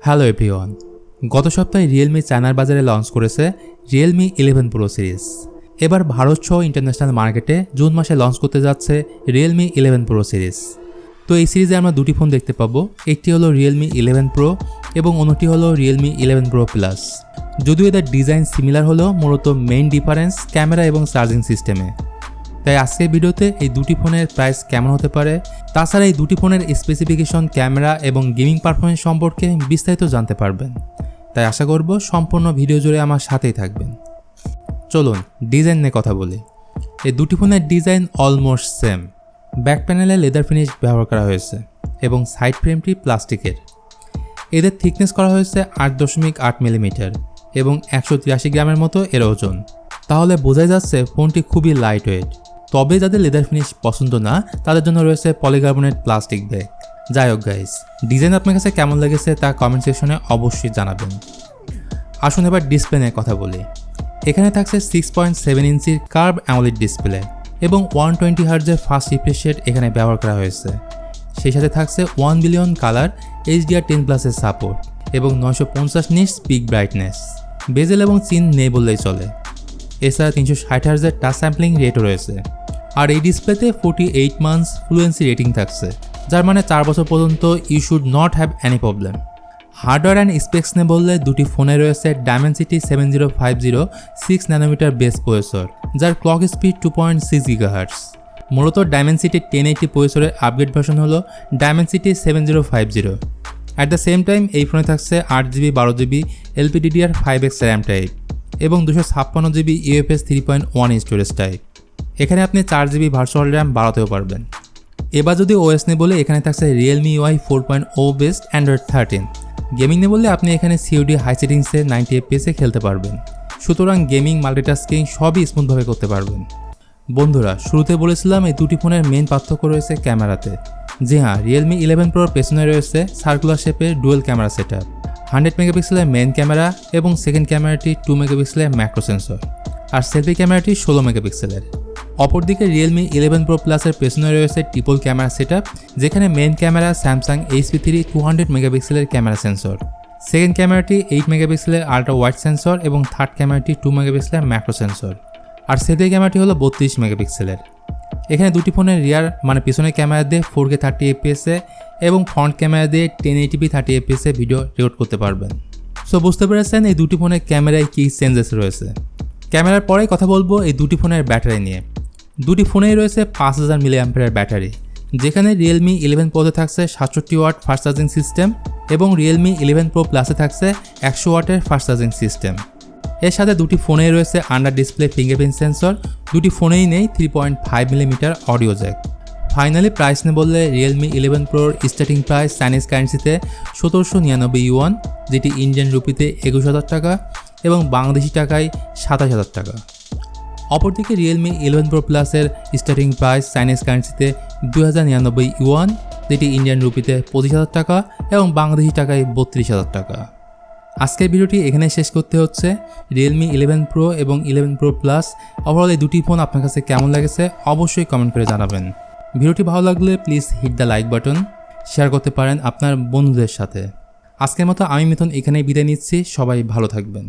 Hello everyone, গত সপ্তাহে Realme চায়নার বাজারে লঞ্চ করেছে রিয়েলমি 11 প্রো সিরিজ। এবার ভারত সহ ইন্টারন্যাশনাল মার্কেটে জুন মাসে লঞ্চ করতে যাচ্ছে রিয়েলমি 11 প্রো সিরিজ। তো এই সিরিজে আমরা দুটি ফোন দেখতে পাবো, একটি হলো রিয়েলমি 11 প্রো এবং অন্যটি হলো রিয়েলমি 11 প্রো প্লাস। যদিও এদের ডিজাইন সিমিলার হলেও মূলত মেইন ডিফারেন্স ক্যামেরা এবং চার্জিং সিস্টেমে। তাই আজকের ভিডিওতে এই দুটি ফোনের প্রাইস কেমন হতে পারে, তাছাড়া এই দুটি ফোনের স্পেসিফিকেশন, ক্যামেরা এবং গেমিং পারফরমেন্স সম্পর্কে বিস্তারিত জানতে পারবেন। তাই আশা করব সম্পূর্ণ ভিডিও জুড়ে আমার সাথেই থাকবেন। চলুন ডিজাইন নিয়ে কথা বলি। এই দুটি ফোনের ডিজাইন অলমোস্ট সেম। ব্যাক প্যানেলে লেদার ফিনিশ ব্যবহার করা হয়েছে এবং সাইড ফ্রেমটি প্লাস্টিকের। এদের থিকনেস করা হয়েছে 8.8 মিলিমিটার এবং 183 গ্রামের মতো এর ওজন। তাহলে বোঝাই যাচ্ছে ফোনটি খুবই লাইট ওয়েট। তবে যাদের লেদার ফিনিশ পছন্দ না তাদের জন্য রয়েছে পলিকার্বনেট প্লাস্টিক ব্যাগ। যাই হোক গাইস, ডিজাইন আপনার কাছে কেমন লেগেছে তা কমেন্ট সেকশনে অবশ্যই জানাবেন। আসুন এবার ডিসপ্লে নিয়ে কথা বলি। এখানে থাকছে 6.7 ইঞ্চির কার্ভ অ্যামোলেড ডিসপ্লে এবং 120 হার্টজের ফাস্ট রিফ্রেশ রেট এখানে ব্যবহার করা হয়েছে। সেই সাথে থাকছে 1 বিলিয়ন কালার HDR10+ এর সাপোর্ট এবং 950 নিটস পিক ব্রাইটনেস। বেজেল এবং চিন নেই বললেই চলে। এছাড়া 360 হার্টজের টাচ স্যাম্পলিং রেটও রয়েছে। আর এই ডিসপ্লেতে 48 মান্থস ফ্লুয়েন্সি রেটিং থাকছে, যার মানে 4 বছর পর্যন্ত you should not have any problem. Hardware and specs নিয়ে বললে দুটি ফোনে রয়েছে ডায়মেনসিটি 7050 6 ন্যানোমিটার বেস প্রসেসর, যার ক্লক স্পিড 2.6 GHz। মূলত ডায়মেনসিটি 1080 প্রসেসরের আপগ্রেড ভার্সন হলো Dimensity 7050। At the same time এই ফোনে থাকছে 8GB 12GB LPDDR5X RAM type এবং 256GB UFS 3.1 স্টোরেজ টাইপ। এখানে আপনি 4GB ভার্চুয়াল র্যাম বাড়াতেও পারবেন। এবার যদি ওএস নিয়ে বলে এখানে থাকছে Realme UI 4.0 based Android 13। Gaming নিয়ে বললে আপনি এখানে COD হাই সেটিংসে 90 FPS খেলতে পারবেন। সুতরাং গেমিং, মাল্টিটাস্কিং সবই স্মুথভাবে করতে পারবেন। বন্ধুরা, শুরুতে বলেছিলাম এই দুটি ফোনের মেইন পার্থক্য রয়েছে ক্যামেরাতে। জি হ্যাঁ, Realme 11 Proর পেছনে রয়েছে সার্কুলার শেপের ডুয়েল ক্যামেরা সেটআপ। 100 মেগাপিক্সেলের মেইন ক্যামেরা এবং সেকেন্ড ক্যামেরাটি 2 মেগাপিক্সেলের ম্যাক্রো সেন্সর, আর সেলফি ক্যামেরাটি 16 মেগাপিক্সেলের। অপরদিকে Realme 11 Pro প্লাসের পেছনে রয়েছে ট্রিপল ক্যামেরা সেটআপ, যেখানে মেইন ক্যামেরা স্যামসাং HP3 200 মেগাপিক্সেলের ক্যামেরা সেন্সর, সেকেন্ড ক্যামেরাটি 8 মেগাপিক্সেলের আল্ট্রা ওয়াইড সেন্সর এবং থার্ড ক্যামেরাটি 2 মেগাপিক্সেলের ম্যাক্রো সেন্সর, আর সেলফি ক্যামেরাটি হলো 32 মেগাপিক্সেলের। এখানে দুটি ফোনের রিয়ার মানে পিছনের ক্যামেরা দিয়ে 4K 30 FPS এবং ফ্রন্ট ক্যামেরা দিয়ে 1080p 30 FPS ভিডিও রেকর্ড করতে পারবেন। সো বুঝতে পেরেছেন এই দুটি ফোনের ক্যামেরায় কী চেঞ্জেস রয়েছে। ক্যামেরার পরেই কথা বলবো এই দুটি ফোনের ব্যাটারি নিয়ে। দুটি ফোনেই রয়েছে 5000 mAh ব্যাটারি, যেখানে Realme 11 Proতে থাকছে 67 ওয়াট ফাস্ট চার্জিং সিস্টেম এবং Realme 11 Pro প্লাসে থাকছে 100 ওয়াটের ফাস্ট চার্জিং সিস্টেম। এর সাথে দুটি ফোনেই রয়েছে আন্ডার ডিসপ্লে ফিঙ্গারপ্রিন্ট সেন্সর। দুটি ফোনেই নেই 3.5 millimetre audio jack. Finally price নিয়ে বললে Realme 11 Proর স্টার্টিং প্রাইস চাইনিজ কারেন্সিতে 1799 ইউয়ান, যেটি ইন্ডিয়ান রুপিতে 21,000 টাকা এবং বাংলাদেশি টাকায় 27,000 টাকা। অপরদিকে Realme 11 Pro প্লাসের স্টার্টিং প্রাইস চাইনিজ কারেন্সিতে 2099 ইউয়ান, যেটি ইন্ডিয়ান রুপিতে 25,000 টাকা এবং বাংলাদেশি টাকায় 32,000 টাকা। আজকের ভিডিওটি এখানে শেষ করতে হচ্ছে। Realme 11 Pro এবং 11 Pro প্লাস ওভারঅল এই দুটি ফোন আপনার কাছে কেমন লেগেছে অবশ্যই কমেন্ট করে জানাবেন। ভিডিওটি ভালো লাগলে please hit the like button, share করতে পারেন আপনার বন্ধুদের সাথে। আজকের মতো আমি মিথুন এখানেই বিদায় নিচ্ছি। সবাই ভালো থাকবেন।